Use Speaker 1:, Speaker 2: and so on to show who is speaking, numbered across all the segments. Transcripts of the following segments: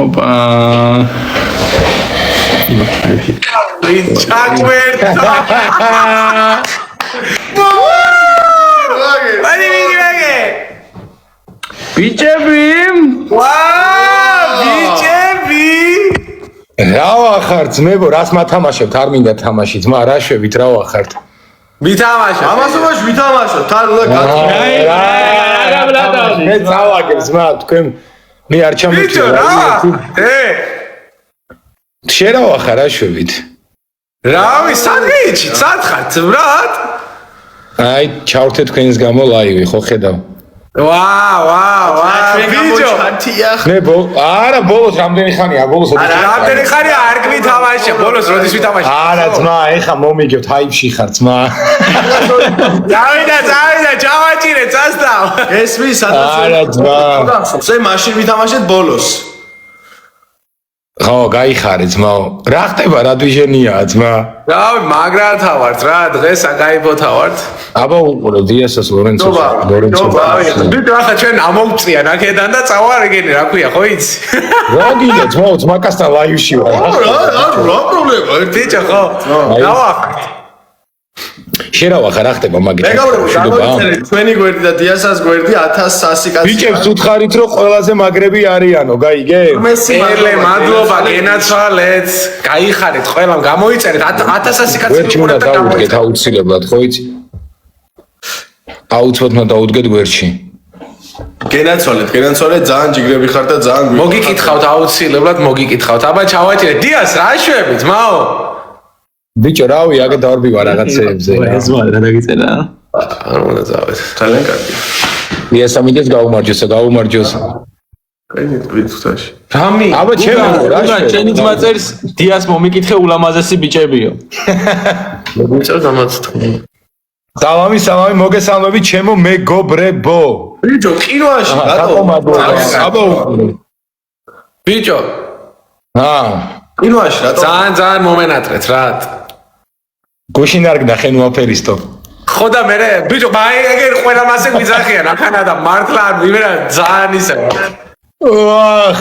Speaker 1: ოპა ბიჭები
Speaker 2: რა ვახარ ძმებო რას მათამაშებთ არ მინდა თამაში ძმა რა შვებით რა ვახართ
Speaker 3: ვითამაშოთ
Speaker 4: ამასობაში ვითამაშოთ თან უნდა
Speaker 2: გაწი მე წავაგებ ძმა თქვენ მე არ ჩამოწევ
Speaker 3: ბიჭო რა
Speaker 2: შენ რა ვახარ რა შვებით
Speaker 3: რავი სანდვიჩი სათხარ ძბრად
Speaker 2: აი ჩავრთე თქვენს გამო ლაივი ხო ხედავ
Speaker 3: ვა ბიჭო
Speaker 2: მე არა ბოლოს რამდენი ხანია ბოლოს
Speaker 3: რამდენი ხანია არ გვითამაშე ბოლოს როდის ვითამაშე
Speaker 2: არა ძმა ეხა მომიგებთ ჰაიფში ხარ ძმა
Speaker 3: დავიდა ჩავაჭირე წასდავ
Speaker 4: ესმის
Speaker 2: არა ძმა
Speaker 4: სე მაშინ ვითამაშეთ ბოლოს
Speaker 2: ხო გაიხარე ძმაო რა ხდება რა დვიჟენია ძმა
Speaker 3: რავი მაგრათა ვართ რა დღეს აკაიბოთა ვართ
Speaker 2: აბა უყურო დიასას ლორენცო
Speaker 3: ბიჭო ახლა ჩვენ ამოვწია ნაკედან და წავარეგენი რა ქვია ხო იცი
Speaker 2: რა გინდა ძმაო ძმაკასთან ლაივში ვარ
Speaker 4: რა პრობლემა
Speaker 3: ბიჭო ხო დავახართ
Speaker 2: შენ რა ვახარ რა ხდება მაგით
Speaker 4: მეგობრებო ჩვენი გვერდი და დიასას გვერდი 1100 კაცი
Speaker 2: ბიჭებს უთხარით რომ ყველაზე მაგრები არიანო გაიგე
Speaker 3: ერლე მადლობა გენაცვალეთ გაიხარეთ ყველამ გამოიწერეთ 1100 კაცი
Speaker 2: გვერდში უნდა დაუდგეთ აუცილებლად ხო იცი აუცილებლად უნდა დაუდგეთ გვერდში
Speaker 4: გენაცვალეთ ძალიან ჯიგრები ხართ და ძალიან
Speaker 3: მოგიკითხავთ აუცილებლად მოგიკითხავთ აბა ჩავაჭირე დიას რა შვები ძმაო
Speaker 2: ბიჭო რავი აგე დავარბივა რაღაცეებზე
Speaker 1: ეს მალე რა დაგიწერა
Speaker 3: არ უნდა წავედ
Speaker 4: ძალიან კარგი
Speaker 2: დიასამიდეს გაუმარჯოს
Speaker 4: კაი ვიწუთაში
Speaker 3: რამი
Speaker 2: აბა ჩემო რა
Speaker 1: ჩემი ძმა წერს დიას მომიკითხე ულამაზესი ბიჭებიო
Speaker 3: ბიჭო დამაცთხი
Speaker 2: სალამი მოგესალმები ჩემო მეგობრებო
Speaker 4: ბიჭო კინოაში
Speaker 2: აბა
Speaker 3: ბიჭო
Speaker 4: კინოაში რა
Speaker 3: ძალიან მომენატრეთ რა
Speaker 2: გუშინ არ გნახენ უაფერისტო
Speaker 3: ხო და მე ბიჭო ეგერ ყველა მასე მიზახიან ახანა და მართლა არ ვიმერა ძალიან ისე
Speaker 2: ვახ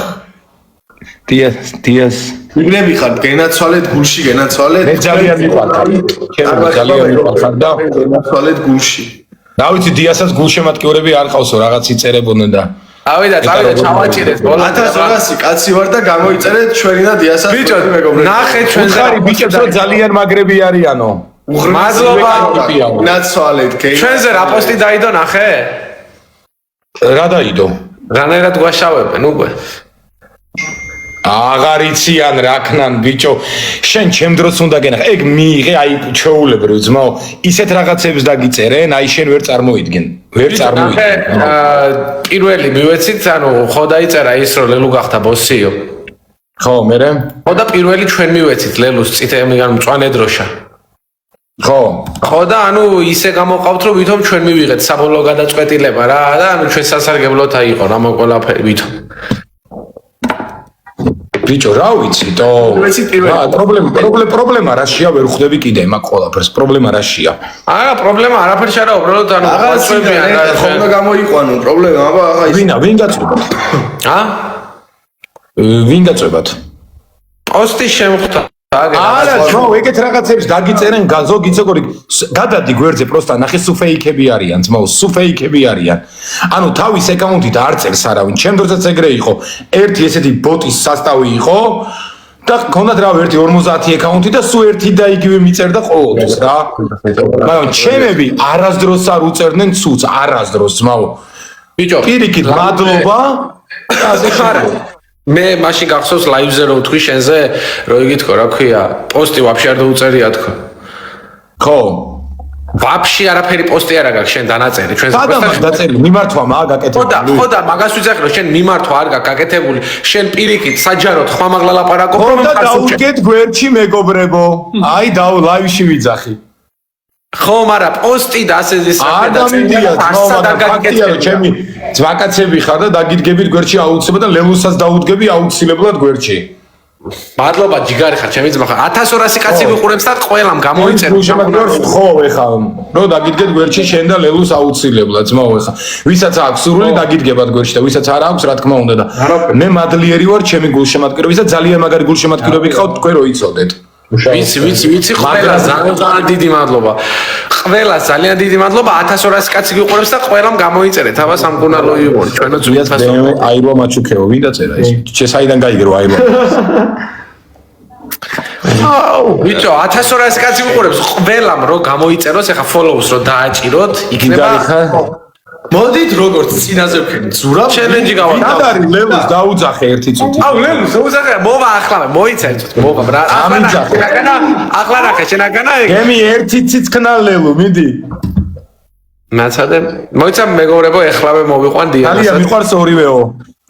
Speaker 2: დიას
Speaker 4: იგნები ხართ გენაცვალეთ გულში გენაცვალეთ
Speaker 2: მე ძალიან მიყვარხარ ძალიან მიყვარხარ და
Speaker 4: გენაცვალეთ გულში
Speaker 2: რა ვიცი დიასაც გულშემატკივრები არ ყავსო რაღაც იწერებოდნენ და
Speaker 3: ავიდა ჩავაჭირეთ ბოლოს
Speaker 4: 1200 კაცი ვარ და გამოიწერეთ ჩვენი და დიასას
Speaker 3: ბიჭო ნახეთ ჩვენს
Speaker 2: ხარი ბიჭებს რომ ძალიან მაგრები არიანო
Speaker 3: მადლობა
Speaker 4: გენაცვალეთ
Speaker 3: ჩვენზე რა პოსტი დაიდო ნახე
Speaker 2: რა დაიდო
Speaker 3: რანაირად გვაშავებენ უკვე
Speaker 2: აღარ იციან რა ქნან ბიჭო შენ ჩემ დროს უნდა გენახე ეგ მიიღე აი ჩეულებრივ ძმაო ისეთ რაღაცებს დაგიწერენ აი შენ ვერ წარმოიდგენ
Speaker 3: პირველი მივეცით ანუ ხო დაიწერა ის რომ ლელუ გახდა ბოსიო
Speaker 2: ხო მერე
Speaker 3: ხო და პირველი ჩვენ მივეცით ლელუს წითელი ან მწვანე დროშა ხო და ანუ ისე გამოყავთ რომ ვითომ ჩვენ მივიღეთ საბოლოო გადაწყვეტილება რა და ანუ ჩვენ სასარგებლოთა იყო რა ყველაფერი ვითომ
Speaker 2: ბიჭო რა ვიცი თო პრობლემა რაშია ვერ ხვდები კიდე მაგ ყველაფერს პრობლემა რაშია
Speaker 3: არა პრობლემა არაფერი არა უბრალოდ ანუ
Speaker 4: აღარწვებიან რა ხომ გამოიყვანო პრობლემა აბა ახლა ის
Speaker 2: ვინ გაწვებათ ვინ გაწვებათ
Speaker 3: პოსტი შემხვდა
Speaker 2: არა ძმაო ეგეთ რაღაცებს დაგიწერენ გაზოგიცოგორი გადადი გვერდზე პროსტა ნახე სუფეიქები არიან ძმაო სუფეიქები არიან ანუ თავის აკაუნტით არ წერს არავინ ჩემ დროსაც ეგრე იყო ერთი ესეთი ბოტის სასტავი იყო და ქონდათ რა ერთი 50 აკაუნტი და სულ ერთი და იგივე მიწერდა ყოველთვის რა მაგრამ ჩემები არასდროს არ უწერდნენ ცუც არასდროს ძმაო
Speaker 3: ბიჭო
Speaker 2: პირიქით მადლობა ასე ხარა
Speaker 3: მე მაშინ გახსოვს ლაივზე რო ვთქვი შენზე რო იგი თქო რა ქვია პოსტი ვაფშე არ დაუწერია თქო
Speaker 2: ხო
Speaker 3: ვაფშე არაფერი პოსტი არ აქვს შენ დანაწერი ჩვენს
Speaker 2: პოსტში დაწერილი მიმართვა მაგ გაკეთებული
Speaker 3: ხო და მაგას ვიცახი რომ შენ მიმართვა არ გაქვს გაკეთებული შენ პირიქით საჯაროდ ხმამაღლა ლაპარაკობ
Speaker 2: რომ დაუდგეთ გვერდში მეგობრებო აი დაუ ლაივში ვიძახი
Speaker 3: ხო მარა პოსტი და ასე ის
Speaker 2: ადამიანია ჩემი ძვაკაცები ხარ და დაგიდგებით გვერდში აუცილებლად და ლელუსაც დაუდგები აუცილებლად გვერდში
Speaker 3: მადლობა ჯიგარი ხარ ჩემი ძმა ხარ 1200 კაცი ვიყურებს და ყველამ გამოიწერე
Speaker 2: გულშემატკივრებს ხო ეხა რო დაგიდგეთ გვერდში შენ და ლელუს აუცილებლად ძმაო ეხა ვისაც აქვს სურვილი დაგიდგებათ გვერდში და ვისაც არ აქვს რა თქმა უნდა და მე მადლიერი ვარ ჩემი გულშემატკივრების და ძალიან მაგარი გულშემატკივრები გყავთ თქვენ რო იცოდეთ
Speaker 3: ვიცი ყველა ძალიან დიდი მადლობა ყველა ძალიან დიდი მადლობა 1200 კაცი ვიყურებს და ყველამ გამოიწერეთ აბა სამკურნალო იყო ჩვენო ძვირფას
Speaker 2: აირვა მაჩუქეო ვინ დაწერა ეს შესაიდან გაიგრო აირვა
Speaker 3: ბიჭო 1200 კაცი ვიყურებს ყველამ რო გამოიწეროს ეხა follows რო დააჭიროთ იქნება
Speaker 4: მოდით როგორც წინაზე ვქენით ზურაბ
Speaker 3: ჩელენჯი გავაკეთოთ
Speaker 2: რად არის ლელუს დაუძახე ერთი წუთი
Speaker 3: აუ ლელუს დაუძახე მოვა ახლა მოიცე წუთი მოვა ბრა ახლა ნახე შენაგანა
Speaker 2: გემი ერთი ციცკნა ლელუ მიდი
Speaker 3: ნაცადე მოიცა მეგობრებო ეხლავე მოვიყვან დიანას
Speaker 2: ძალიან მიყვარს ორივეო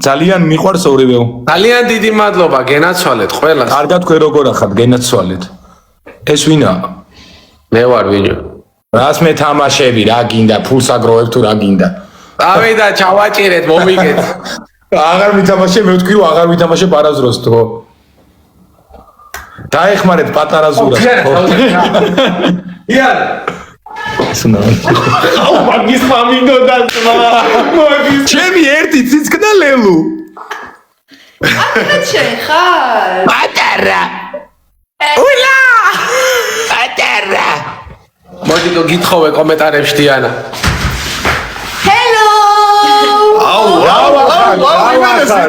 Speaker 2: ძალიან მიყვარს ორივეო
Speaker 3: ძალიან დიდი მადლობა გენაცვალეთ ყველას
Speaker 2: კარგად თქვენ როგორ ახავთ გენაცვალეთ ეს ვინა
Speaker 3: მე ვარ ვიჯო
Speaker 2: რას მე თამაშები რა გინდა ფულს აგროვებ თუ რა გინდა
Speaker 3: ავიდა ჩავაჭირეთ მომიგეთ
Speaker 2: აღარ მითამაშე მე ვთქვი რომ აღარ ვითამაშე პარაზროს თო დაეხმარეთ პატარა ზურას
Speaker 3: იან
Speaker 1: აუ მაგის მამინდო დაწმა მაგის
Speaker 2: ჩემი ერთი ციცკნა ლელუ
Speaker 5: აკეთე შენ ხარ
Speaker 2: პატარა ულა პატარა
Speaker 3: მოდი გითხოვე კომენტარებში დიანა
Speaker 5: ჰელო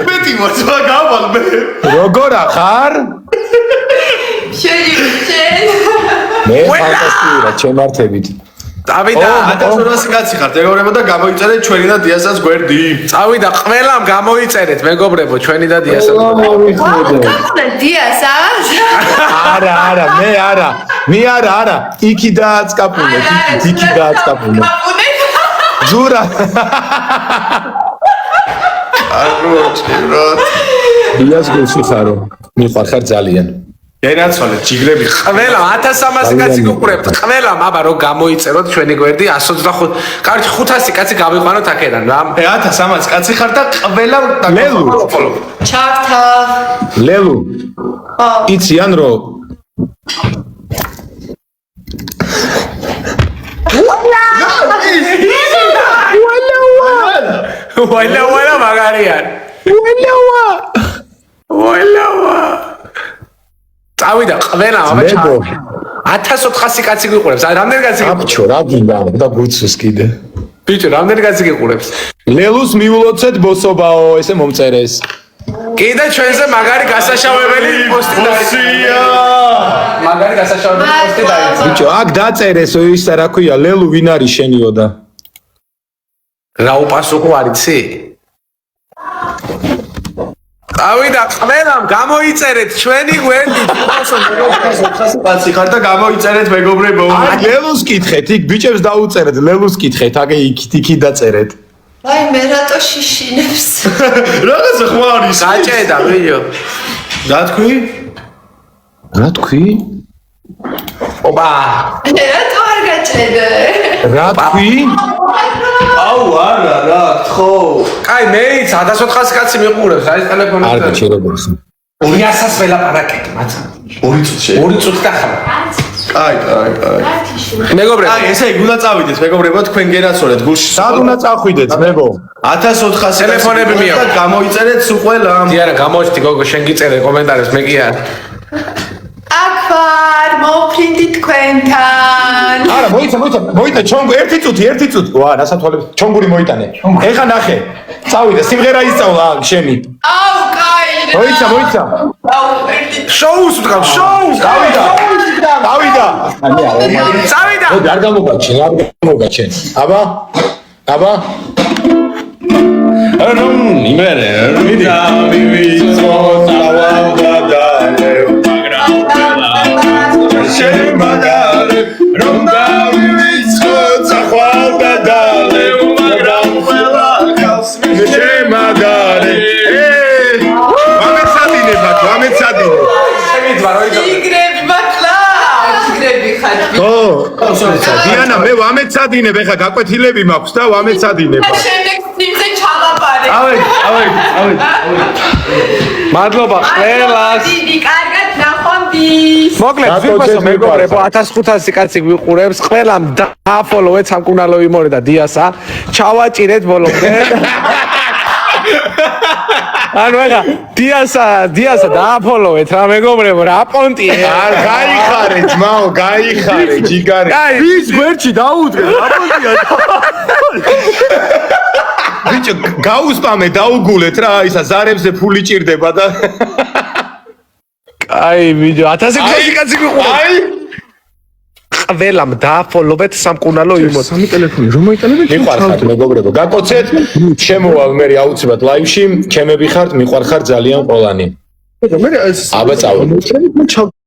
Speaker 4: მეტი მოწვა გავალ მე
Speaker 2: როგორ ახარ
Speaker 5: შენი
Speaker 2: მე ფანტასტიკურა ჩემართებით
Speaker 3: წავიდა
Speaker 4: 1200 კაცი ხართ ეგოვრებო და გამოიწერეთ ჩვენი და დიასაც გვერდი
Speaker 3: წავიდა ყველამ გამოიწერეთ მეგობრებო ჩვენი და დიასაც
Speaker 5: კაფე დიასას
Speaker 2: არა მე არა იქი დააწკაპუნე იქი დააწკაპუნე ზურა
Speaker 4: აგროჭიროთ
Speaker 2: დიას გულშიხარო მიყვარ ხარ ძალიან
Speaker 4: გენაცვალეთ ჯიგრები
Speaker 3: ყველა 1300 კაცი გიყურებთ ყველამ აბა რო გამოიწეროთ ჩვენი გვერდი 125 კარგი 500 კაცი გავიყვანოთ აქედან რა
Speaker 4: 1300 კაცი ხართ და ყველამ
Speaker 2: ლელუ
Speaker 5: ჩავთა
Speaker 2: ლელუ იციან რო
Speaker 3: ვაილა მაგარიან ვაილა წავიდა ყველამ აბა 1400 კაცი გიყურებს რამდენი კაცი
Speaker 2: აბჩო რა გინდა და გუცუს კიდე
Speaker 3: ბიჭო რამდენი კაცი გიყურებს
Speaker 2: ლელუს მიულოცეთ ბოსობაო ესე მომწერეს
Speaker 3: კიდე ჩვენზე მაგარი გასაშავებელი პოსტი დაიწყო მაგარი გასაშავებელი პოსტი დაიწყო
Speaker 2: ბიჭო აქ დაწერეს ის რა ქვია ლელუ ვინ არის შენიო და
Speaker 3: რა უპასუხო არიცი ავიდა ყველამ გამოიწერეთ ჩვენი გვერდი
Speaker 4: 400 კაცი ხართ და გამოიწერეთ მეგობრებო
Speaker 2: აი ლელუს კითხეთ იქ ბიჭებს დაუწერეთ ლელუს კითხეთ აგე იქით დაწერეთ
Speaker 5: აი მე რატო შიშინებს
Speaker 4: რაღაცა ხო არის
Speaker 3: გაჭედა ვიო
Speaker 4: რა თქვი
Speaker 2: რა თქვი
Speaker 3: ოპა
Speaker 5: რატო არ გაჭედე
Speaker 2: რა თქვი
Speaker 4: აუ არა რა ხო
Speaker 3: კაი მეიც 1400 კაცი მიყურებს აი ტელეფონი
Speaker 2: არ გაჩი როგორც
Speaker 3: 200-ს ველაპარაკეთ მაცა
Speaker 4: 2 წუთში
Speaker 3: 2 წუთი დახარა
Speaker 4: აი
Speaker 3: მეგობრებო
Speaker 4: აი ესე იგი უნდა წავიდეთ მეგობრებო თქვენ გენაცვალეთ გულში
Speaker 2: სად უნდა წახვიდეთ მეგო
Speaker 4: 1400
Speaker 3: ტელეფონები მიიღო.
Speaker 4: და გამოიწერეთ სულ ყველამ
Speaker 3: დიარა გამოჩდი გოგო შენ გიწერე კომენტარებს მე კი არა
Speaker 5: აქ ვარ მოფრინდი თქვენთან
Speaker 2: არა მოიცა ჩონგუ ერთი წუთი ვა რასათვალებს ჩონგური მოიტანე ეხა ნახე წავიდე სიმღერა ისწავლა შენი
Speaker 5: აუ კაი
Speaker 2: მოიცა
Speaker 5: აუ ერთი
Speaker 3: შოუს ვდგავ შოუს
Speaker 2: გავიდა
Speaker 3: წავიდა
Speaker 2: არ გამოგაჩენ აბა
Speaker 1: რომ იმერე მიდი
Speaker 4: შემადარე რომ დავივიწყო წახვალდა დალევ მაგრამ ყველა გავს შემადარე ამეცადინე
Speaker 5: იგრები მართლა იგრები ხარ
Speaker 2: დიანა მე ვამეცადინებ ეხა გაკვეთილები მაქვს და ვამეცადინებ
Speaker 5: შემდეგ სიმზე ჩალაპარე
Speaker 4: ავე
Speaker 3: მადლობა ყველას.
Speaker 5: დიდი კარგად ნახვამდის.
Speaker 3: მოკლედ ვიყვესო მეგობრებო 1500 კაცი გვიყურებს ყველამ დააფოლოვეთ სამკურნალო იმორი და დიასა ჩავაჭირეთ ბოლომდე ანუ ეხა დიასა დააფოლოვეთ რა მეგობრებო რა პონტია
Speaker 2: არ გაიხარე ძმაო გაიხარე ჯიგარი
Speaker 4: ვის გვერდში დაუდგე რა პონტია
Speaker 2: ბიჭო გაუსპამე დაუგულეთ რა ისა ზარებზე ფული ჭირდება და
Speaker 3: აი ვიდეო 1600 კაცი გვიყურებს
Speaker 2: აი
Speaker 3: ყველამ დააფოლოვეთ სამკურნალო იმოდი
Speaker 4: სამი ტელეფონი რომ მოიტანებენ
Speaker 2: მიყვარხართ მეგობრებო გაკოცეთ შემოვალ მე აუცილებლად ლაივში ჩემები ხართ მიყვარხარ ძალიან ყველანი
Speaker 4: მე
Speaker 2: აბა წავედი